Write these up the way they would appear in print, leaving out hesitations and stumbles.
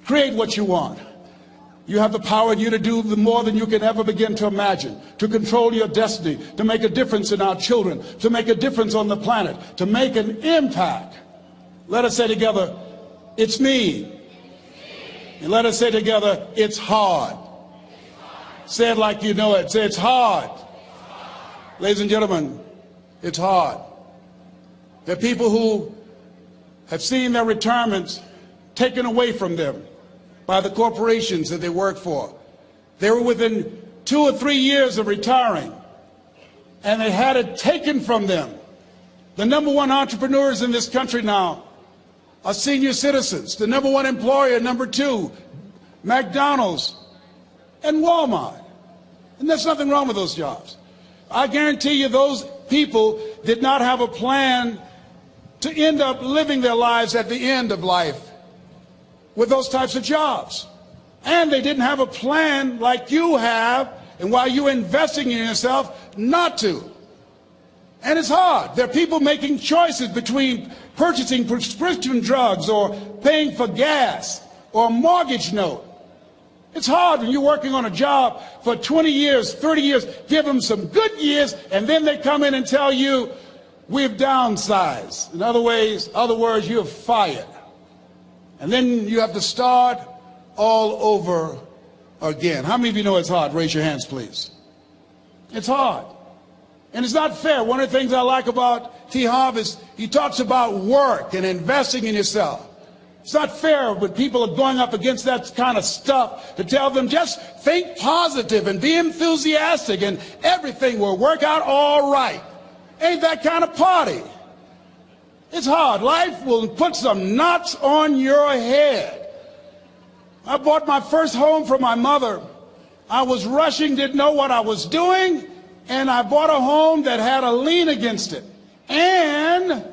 Create what you want. You have the power in you to do more than you can ever begin to imagine, to control your destiny, to make a difference in our children, to make a difference on the planet, to make an impact. Let us say together, it's me. And let us say together, it's hard. Say it like you know it. Say it's hard. Ladies and gentlemen, it's hard. There are people who have seen their retirements taken away from them by the corporations that they work for. They were within 2 or 3 years of retiring, and they had it taken from them. The #1 entrepreneurs in this country now are senior citizens. The #1 employer, #2, McDonald's and Walmart. And there's nothing wrong with those jobs. I guarantee you those people did not have a plan to end up living their lives at the end of life with those types of jobs. And they didn't have a plan like you have, and while you're investing in yourself, not to. And it's hard. There are people making choices between purchasing prescription drugs or paying for gas or a mortgage note. It's hard when you're working on a job for 20 years, 30 years, give them some good years, and then they come in and tell you, we've downsized. In other words, you're fired. And then you have to start all over again. How many of you know it's hard? Raise your hands, please. It's hard. And it's not fair. One of the things I like about T. Harv is he talks about work and investing in yourself. It's not fair when people are going up against that kind of stuff to tell them just think positive and be enthusiastic and everything will work out all right. Ain't that kind of party. It's hard. Life will put some knots on your head. I bought my first home for my mother. I was rushing, didn't know what I was doing, and I bought a home that had a lien against it. And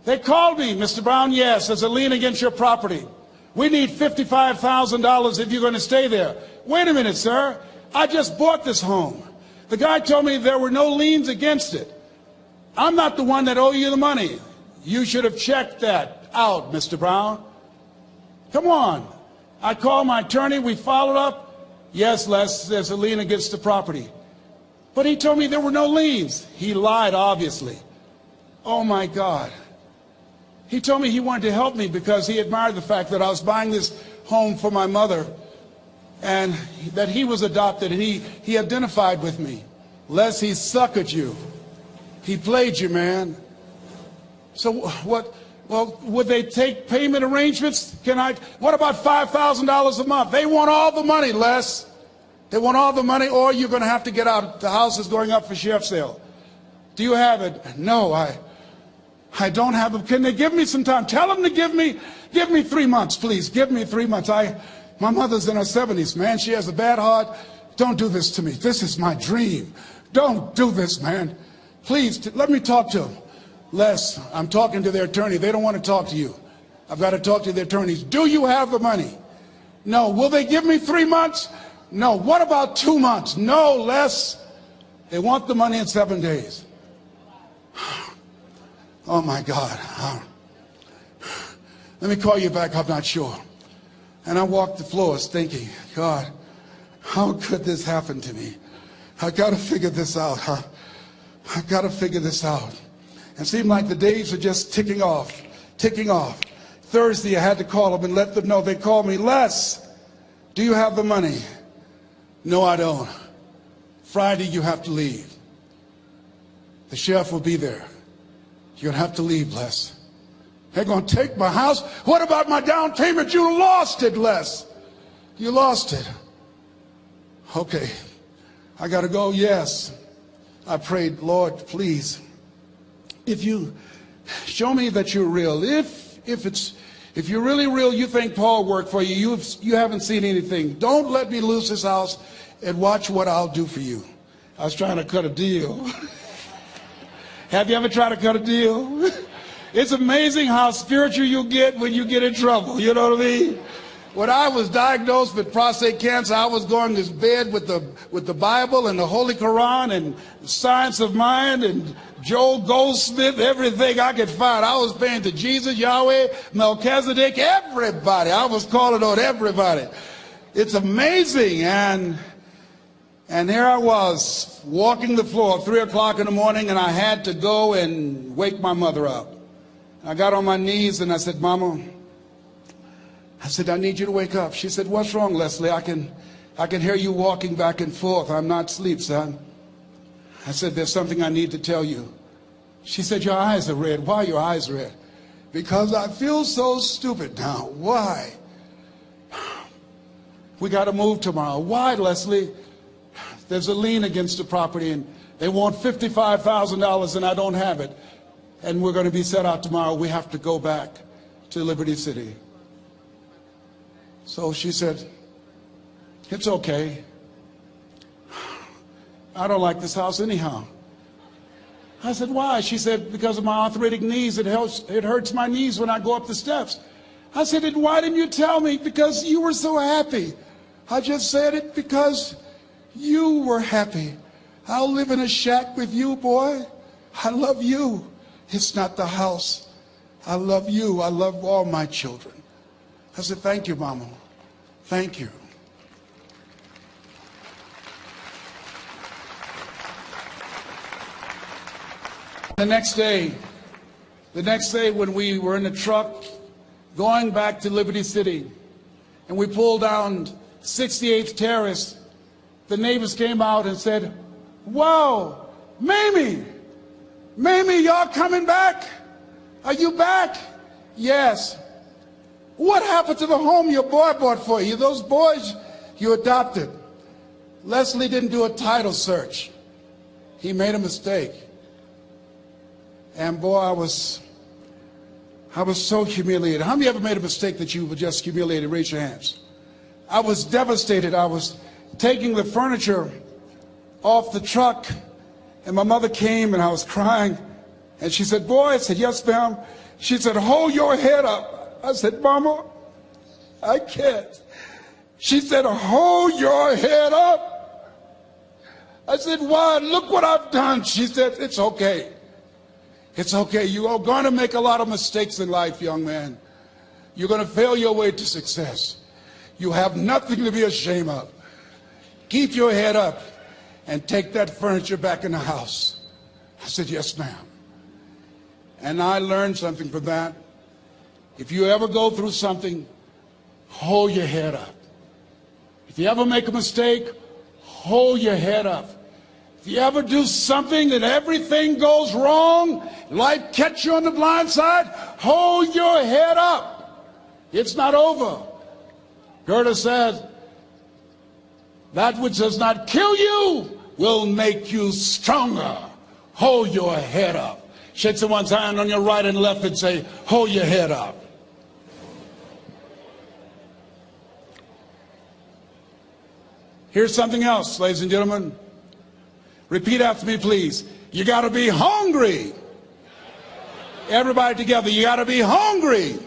they called me, Mr. Brown, yes, there's a lien against your property. We need $55,000 if you're going to stay there. Wait a minute, sir. I just bought this home. The guy told me there were no liens against it. I'm not the one that owe you the money. You should have checked that out, Mr. Brown. Come on. I called my attorney. We followed up. Yes, Les, there's a lien against the property. But he told me there were no liens. He lied, obviously. Oh, my God. He told me he wanted to help me because he admired the fact that I was buying this home for my mother and that he was adopted, and he identified with me. Les, he suckered you. He played you, man. So what? Well, would they take payment arrangements? What about $5,000 a month? They want all the money, Les. They want all the money, or you're going to have to get out. The house is going up for sheriff's sale. Do you have it? No, I don't have it. Can they give me some time? Tell them to give me 3 months, please. Give me 3 months. My mother's in her 70s, man. She has a bad heart. Don't do this to me. This is my dream. Don't do this, man. Please, let me talk to them. Les, I'm talking to their attorney. They don't want to talk to you. I've got to talk to their attorneys. Do you have the money? No. Will they give me 3 months? No. What about 2 months? No, Les. They want the money in 7 days. Oh, my God. Let me call you back. I'm not sure. And I walked the floors thinking, God, how could this happen to me? I got to figure this out. I got to figure this out. And it seemed like the days were just ticking off, ticking off. Thursday, I had to call them and let them know. They called me, Les, do you have the money? No, I don't. Friday, you have to leave. The sheriff will be there. You're going to have to leave, Les. They're going to take my house. What about my down payment? You lost it, Les. You lost it. Okay. I got to go. Yes. I prayed, Lord, please, if you show me that you're real, if you're really real, you think Paul worked for you, you haven't seen anything. Don't let me lose this house and watch what I'll do for you. I was trying to cut a deal. Have you ever tried to cut a deal? It's amazing how spiritual you get when you get in trouble. You know what I mean? When I was diagnosed with prostate cancer, I was going to bed with the Bible and the Holy Quran and science of mind and Joel Goldsmith, everything I could find. I was paying to Jesus, Yahweh, Melchizedek, everybody. I was calling on everybody. It's amazing. And here I was walking the floor, 3 o'clock in the morning, and I had to go and wake my mother up. I got on my knees and I said, Mama, I said, I need you to wake up. She said, what's wrong, Leslie? I can hear you walking back and forth. I'm not asleep, son. I said, there's something I need to tell you. She said, your eyes are red. Why are your eyes red? Because I feel so stupid now. Why? We got to move tomorrow. Why, Leslie? There's a lien against the property and they want $55,000 and I don't have it. And we're going to be set out tomorrow. We have to go back to Liberty City. So she said, it's okay. I don't like this house anyhow. I said, why? She said, because of my arthritic knees, it hurts my knees when I go up the steps. I said, and why didn't you tell me? Because you were so happy. I just said it because you were happy. I'll live in a shack with you, boy. I love you. It's not the house. I love you. I love all my children. I said, thank you, Mama. Thank you. The next day when we were in the truck going back to Liberty City and we pulled down 68th Terrace, the neighbors came out and said, wow, Mamie, y'all coming back? Are you back? Yes. What happened to the home your boy bought for you? Those boys you adopted. Leslie didn't do a title search. He made a mistake. And boy, I was so humiliated. How many ever made a mistake that you were just humiliated? Raise your hands. I was devastated. I was taking the furniture off the truck, and my mother came, and I was crying. And she said, boy, I said, yes, ma'am. She said, hold your head up. I said, Mama, I can't. She said, hold your head up. I said, why? Look what I've done. She said, it's okay. It's okay. You are going to make a lot of mistakes in life, young man. You're going to fail your way to success. You have nothing to be ashamed of. Keep your head up and take that furniture back in the house. I said, yes, ma'am. And I learned something from that. If you ever go through something, hold your head up. If you ever make a mistake, hold your head up. If you ever do something that everything goes wrong, life catch you on the blind side, hold your head up. It's not over. Goethe said, that which does not kill you will make you stronger. Hold your head up. Shake someone's hand on your right and left and say, hold your head up. Here's something else, ladies and gentlemen. Repeat after me, please. You got to be hungry. Everybody together, you got to be hungry.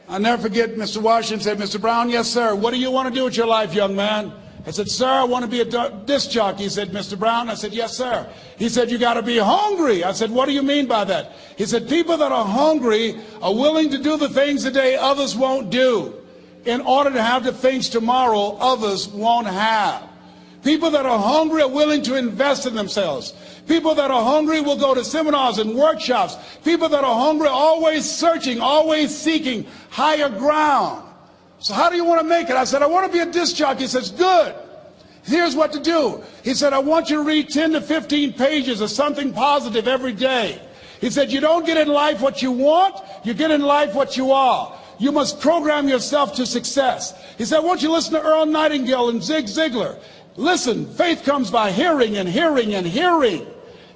I'll never forget Mr. Washington said, Mr. Brown, yes, sir. What do you want to do with your life, young man? I said, sir, I want to be a disc jockey. He said, Mr. Brown? I said, yes, sir. He said, you got to be hungry. I said, what do you mean by that? He said, people that are hungry are willing to do the things today others won't do in order to have the things tomorrow others won't have. People that are hungry are willing to invest in themselves. People that are hungry will go to seminars and workshops. People that are hungry are always searching, always seeking higher ground. So how do you want to make it? I said, I want to be a disc jockey. He says, good. Here's what to do. He said, I want you to read 10 to 15 pages of something positive every day. He said, you don't get in life what you want, you get in life what you are. You must program yourself to success. He said, I want you to listen to Earl Nightingale and Zig Ziglar. Listen, faith comes by hearing and hearing and hearing.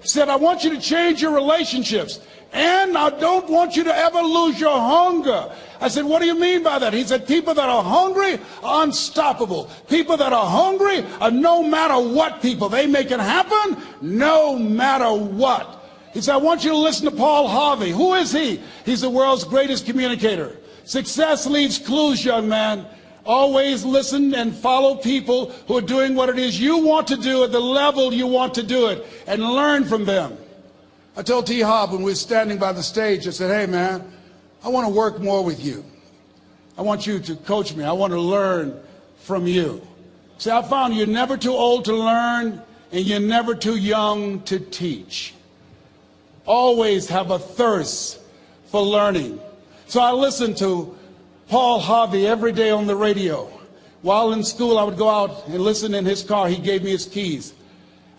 He said, I want you to change your relationships. And I don't want you to ever lose your hunger. I said, what do you mean by that? He said, people that are hungry are unstoppable. People that are hungry are no matter what people. They make it happen no matter what. He said, I want you to listen to Paul Harvey. Who is he? He's the world's greatest communicator. Success leaves clues, young man. Always listen and follow people who are doing what it is you want to do at the level you want to do it, and learn from them. I told T. Hobb when we were standing by the stage, I said, hey man, I want to work more with you. I want you to coach me. I want to learn from you. See, I found you're never too old to learn, and you're never too young to teach. Always have a thirst for learning. So I listened to Paul Harvey every day on the radio. While in school, I would go out and listen in his car. He gave me his keys.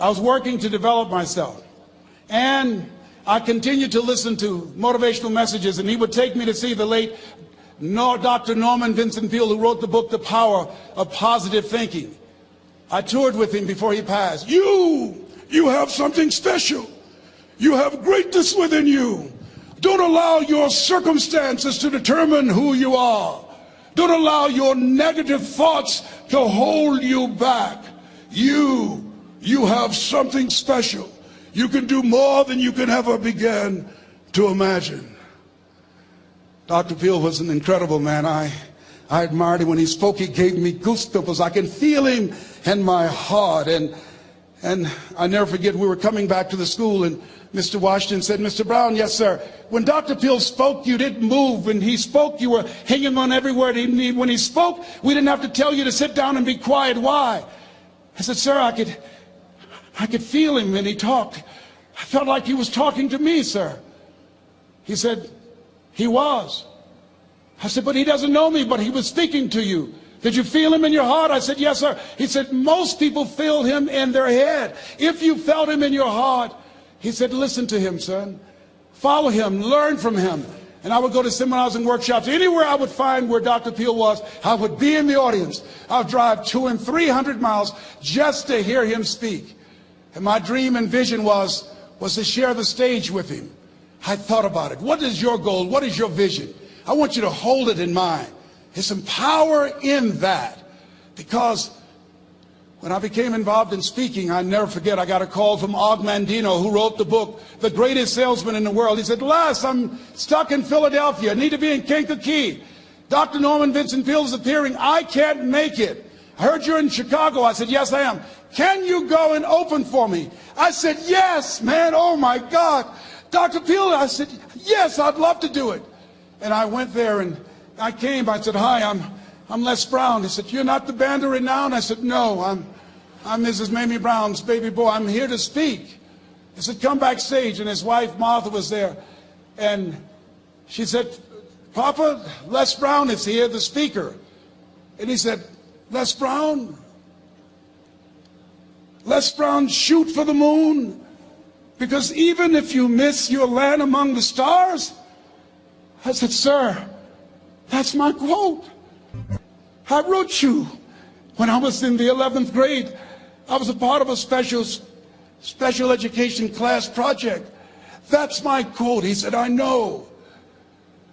I was working to develop myself. And I continued to listen to motivational messages, and he would take me to see the late Dr. Norman Vincent Peale, who wrote the book, The Power of Positive Thinking. I toured with him before he passed. You have something special. You have greatness within you. Don't allow your circumstances to determine who you are. Don't allow your negative thoughts to hold you back. You have something special. You can do more than you can ever begin to imagine. Dr. Peale was an incredible man. I admired him. When he spoke, he gave me goosebumps. I can feel him in my heart. And I never forget, we were coming back to the school, and Mr. Washington said, Mr. Brown, yes, sir. When Dr. Peale spoke, you didn't move. When he spoke, you were hanging on every word. When he spoke, we didn't have to tell you to sit down and be quiet. Why? I said, sir, I could feel him when he talked. I felt like he was talking to me, sir. He said, he was. I said, but he doesn't know me, but he was speaking to you. Did you feel him in your heart? I said, yes, sir. He said, most people feel him in their head. If you felt him in your heart, he said, listen to him, son. Follow him, learn from him. And I would go to seminars and workshops. Anywhere I would find where Dr. Peale was, I would be in the audience. I would drive 200 and 300 miles just to hear him speak. And my dream and vision was to share the stage with him. I thought about it. What is your goal? What is your vision? I want you to hold it in mind. There's some power in that. Because when I became involved in speaking, I never forget, I got a call from Og Mandino, who wrote the book, The Greatest Salesman in the World. He said, Les, I'm stuck in Philadelphia. I need to be in Kankakee. Dr. Norman Vincent Peale is appearing. I can't make it. I heard you're in Chicago. I said, yes, I am. Can you go and open for me? I said, yes, man. Oh, my God. Dr. Peale, I said, yes, I'd love to do it. And I went there, and I came. I said, hi, I'm Les Brown. He said, you're not the band of renown? I said, no, I'm Mrs. Mamie Brown's baby boy. I'm here to speak. He said, come backstage. And his wife, Martha, was there. And she said, Papa, Les Brown is here, the speaker. And he said, Les Brown? Les Brown shoot for the moon? Because even if you miss, you'll land among the stars? I said, sir, that's my quote. I wrote you when I was in the 11th grade. I was a part of a special education class project. That's my quote. He said, I know.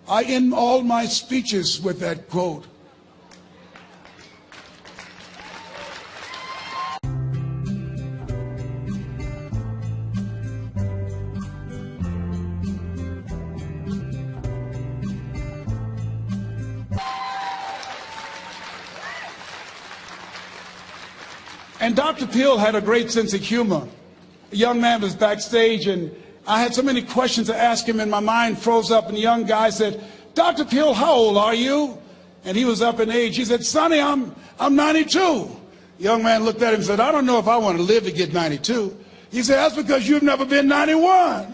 I end all my speeches with that quote. And Dr. Peale had a great sense of humor. A young man was backstage, and I had so many questions to ask him, and my mind froze up, and the young guy said, Dr. Peale, how old are you? And he was up in age. He said, Sonny, I'm 92. The young man looked at him and said, I don't know if I want to live to get 92. He said, that's because you've never been 91.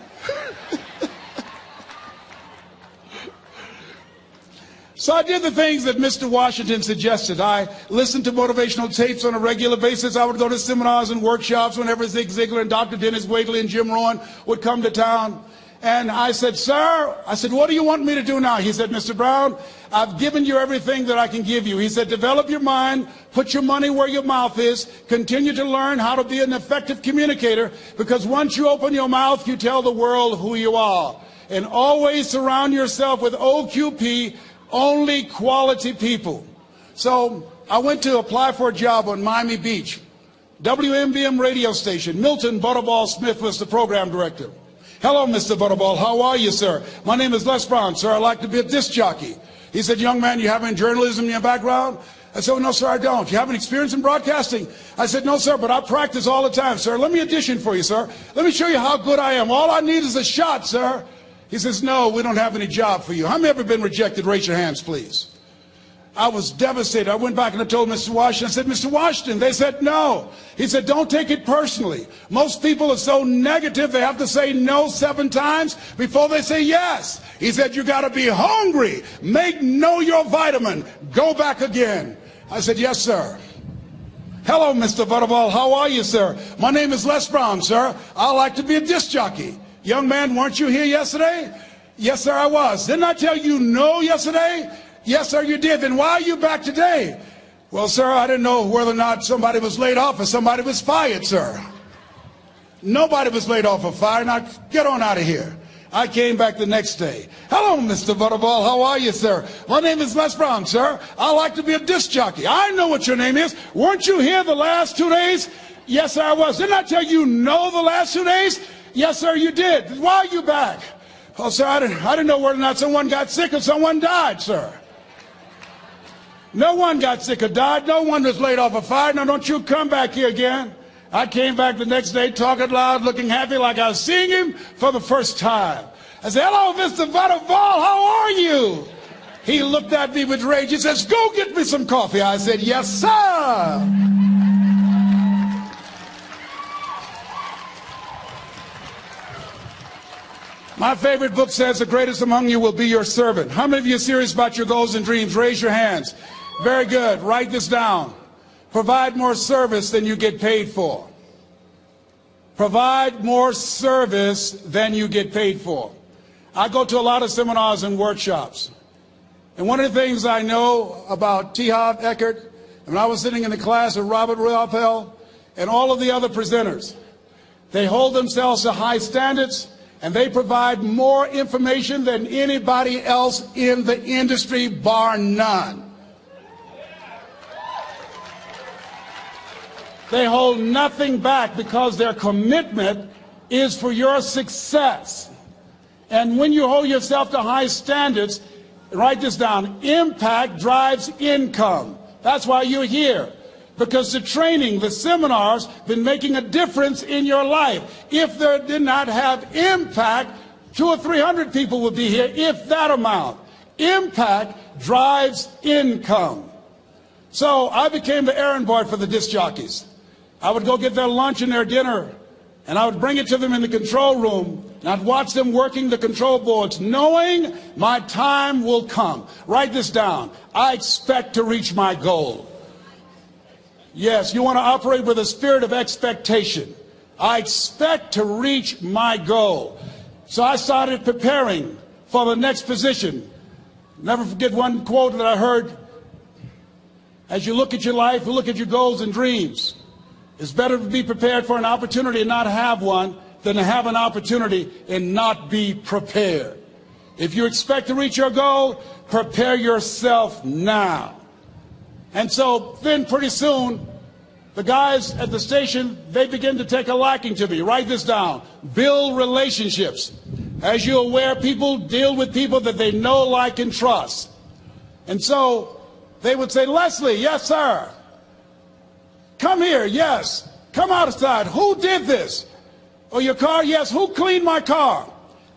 So I did the things that Mr. Washington suggested. I listened to motivational tapes on a regular basis. I would go to seminars and workshops whenever Zig Ziglar and Dr. Dennis Wigley and Jim Rohn would come to town. And I said, sir, what do you want me to do now? He said, Mr. Brown, I've given you everything that I can give you. He said, develop your mind, put your money where your mouth is, continue to learn how to be an effective communicator, because once you open your mouth, you tell the world who you are. And always surround yourself with OQP, only quality people. So I went to apply for a job on Miami Beach. WMBM radio station. Milton Butterball Smith was the program director. Hello, Mr. Butterball. How are you, sir? My name is Les Brown, sir. I'd like to be a disc jockey. He said, young man, you have any journalism in your background? I said, well, no, sir, I don't. You have any experience in broadcasting? I said, no, sir, but I practice all the time, sir. Let me audition for you, sir. Let me show you how good I am. All I need is a shot, sir. He says, no, we don't have any job for you. How many ever been rejected? Raise your hands, please. I was devastated. I went back and I told Mr. Washington, I said, Mr. Washington, they said no. He said, don't take it personally. Most people are so negative, they have to say no 7 times before they say yes. He said, you got to be hungry. Make know your vitamin. Go back again. I said, yes, sir. Hello, Mr. Butterball. How are you, sir? My name is Les Brown, sir. I like to be a disc jockey. Young man, weren't you here yesterday? Yes, sir, I was. Didn't I tell you no yesterday? Yes, sir, you did. Then why are you back today? Well, sir, I didn't know whether or not somebody was laid off or somebody was fired, sir. Nobody was laid off or fired. Now, get on out of here. I came back the next day. Hello, Mr. Butterball. How are you, sir? My name is Les Brown, sir. I like to be a disc jockey. I know what your name is. Weren't you here the last 2 days? Yes, sir, I was. Didn't I tell you no the last 2 days? Yes, sir, you did. Why are you back? Oh, sir, I didn't know whether or not someone got sick or someone died, sir. No one got sick or died. No one was laid off or fired. Now, don't you come back here again. I came back the next day talking loud, looking happy like I was seeing him for the first time. I said, hello, Mr. Butterball, how are you? He looked at me with rage. He says, go get me some coffee. I said, yes, sir. My favorite book says, the greatest among you will be your servant. How many of you are serious about your goals and dreams? Raise your hands. Very good. Write this down. Provide more service than you get paid for. Provide more service than you get paid for. I go to a lot of seminars and workshops. And one of the things I know about T. Harv Eckert, when I was sitting in the class with Robert Ruppel and all of the other presenters, they hold themselves to high standards and they provide more information than anybody else in the industry, bar none. They hold nothing back because their commitment is for your success. And when you hold yourself to high standards, write this down, impact drives income. That's why you're here. Because the training, the seminars, been making a difference in your life. If they did not have impact, 200 or 300 people would be here, if that amount. Impact drives income. So I became the errand boy for the disc jockeys. I would go get their lunch and their dinner, and I would bring it to them in the control room, and I'd watch them working the control boards, knowing my time will come. Write this down. I expect to reach my goal. Yes, you want to operate with a spirit of expectation. I expect to reach my goal. So I started preparing for the next position. Never forget one quote that I heard. As you look at your life, you look at your goals and dreams. It's better to be prepared for an opportunity and not have one than to have an opportunity and not be prepared. If you expect to reach your goal, prepare yourself now. And so then pretty soon, the guys at the station, they begin to take a liking to me. Write this down. Build relationships. As you're aware, people deal with people that they know, like, and trust. And so they would say, Leslie, yes, sir. Come here, yes. Come outside. Who did this? Oh, your car? Yes. Who cleaned my car?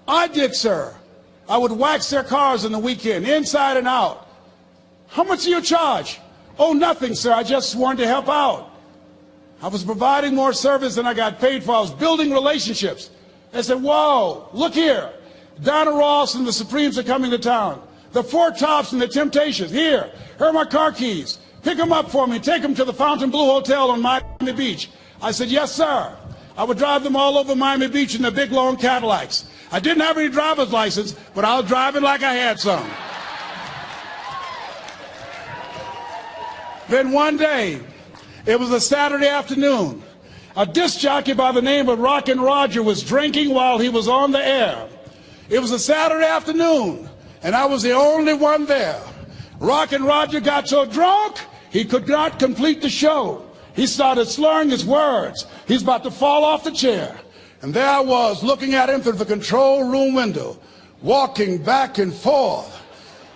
I did, sir. I would wax their cars on the weekend, inside and out. How much do you charge? Oh, nothing, sir. I just wanted to help out. I was providing more service than I got paid for. I was building relationships. They said, whoa, look here. Donna Ross and the Supremes are coming to town. The Four Tops and the Temptations. Here are my car keys. Pick them up for me. Take them to the Fontainebleau Hotel on Miami Beach. I said, yes, sir. I would drive them all over Miami Beach in the big, long Cadillacs. I didn't have any driver's license, but I was driving like I had some. Then one day, it was a Saturday afternoon, a disc jockey by the name of Rockin' Roger was drinking while he was on the air. It was a Saturday afternoon, and I was the only one there. Rockin' Roger got so drunk, he could not complete the show. He started slurring his words. He's about to fall off the chair. And there I was, looking at him through the control room window, walking back and forth,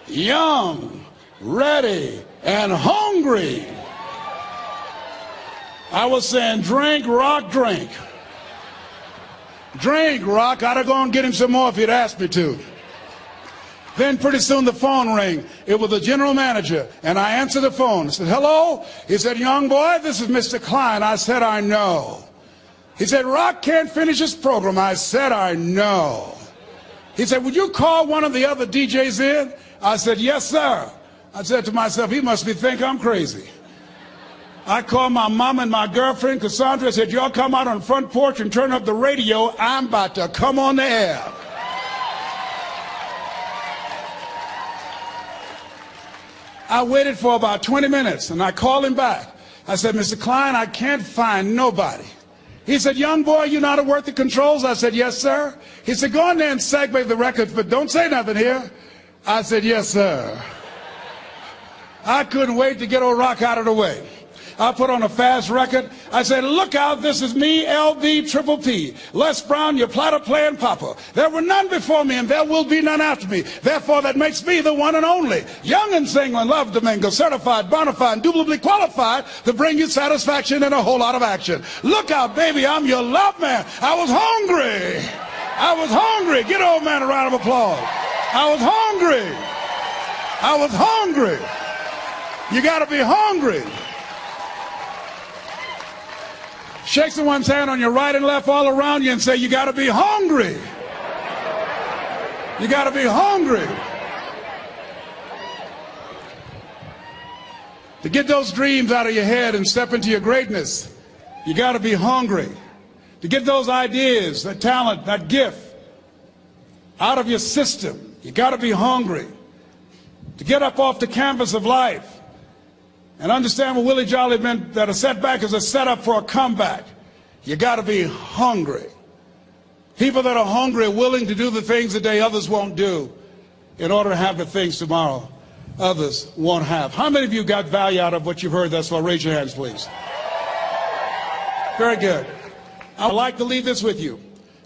young, ready, and hungry. I was saying, drink, Rock, drink. Drink, Rock. I'd have gone and get him some more if he'd asked me to. Then pretty soon the phone rang. It was the general manager, and I answered the phone. I said, hello? He said, young boy, this is Mr. Klein. I said, I know. He said, Rock can't finish his program. I said, I know. He said, would you call one of the other DJs in? I said, yes, sir. I said to myself, he must think I'm crazy. I called my mom and my girlfriend, Cassandra. I said, y'all come out on the front porch and turn up the radio. I'm about to come on the air. I waited for about 20 minutes, and I called him back. I said, Mr. Klein, I can't find nobody. He said, young boy, you know how to work the controls? I said, yes, sir. He said, go in there and segue the records, but don't say nothing here. I said, yes, sir. I couldn't wait to get old Rock out of the way. I put on a fast record. I said, look out, this is me, LB Triple P. Les Brown, your platter playing papa. There were none before me, and there will be none after me. Therefore, that makes me the one and only. Young and single and love Domingo, certified, bona fide, indubitably qualified to bring you satisfaction and a whole lot of action. Look out, baby, I'm your love man. I was hungry. I was hungry. Get old man a round of applause. I was hungry. I was hungry. You got to be hungry. Shake someone's hand on your right and left all around you and say, you got to be hungry. You got to be hungry. To get those dreams out of your head and step into your greatness, you got to be hungry. To get those ideas, that talent, that gift out of your system, you got to be hungry. To get up off the canvas of life and understand what Willie Jolly meant, that a setback is a setup for a comeback. You got to be hungry. People that are hungry are willing to do the things today others won't do in order to have the things tomorrow others won't have. How many of you got value out of what you've heard thus far? Raise your hands, please. Very good. I'd like to leave this with you.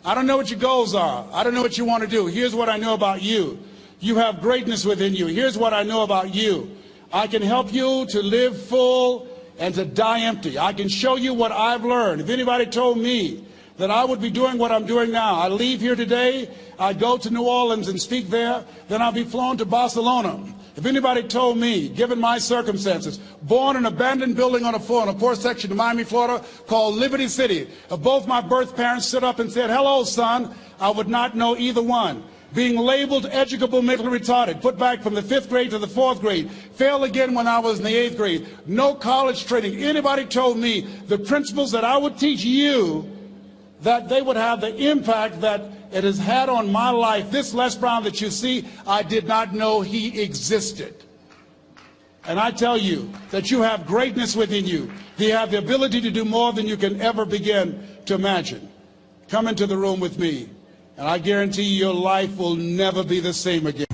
I don't know what your goals are. I don't know what you want to do. Here's what I know about you. You have greatness within you. Here's what I know about you. I can help you to live full and to die empty. I can show you what I've learned. If anybody told me that I would be doing what I'm doing now, I leave here today, I go to New Orleans and speak there, then I'll be flown to Barcelona. If anybody told me, given my circumstances, born in an abandoned building on a poor section of Miami, Florida, called Liberty City, if both my birth parents stood up and said, hello, son, I would not know either one. Being labeled educable mentally retarded, put back from the 5th grade to the 4th grade, failed again when I was in the 8th grade, no college training. Anybody told me the principles that I would teach you, that they would have the impact that it has had on my life. This Les Brown that you see, I did not know he existed. And I tell you that you have greatness within you. You have the ability to do more than you can ever begin to imagine. Come into the room with me. And I guarantee your life will never be the same again.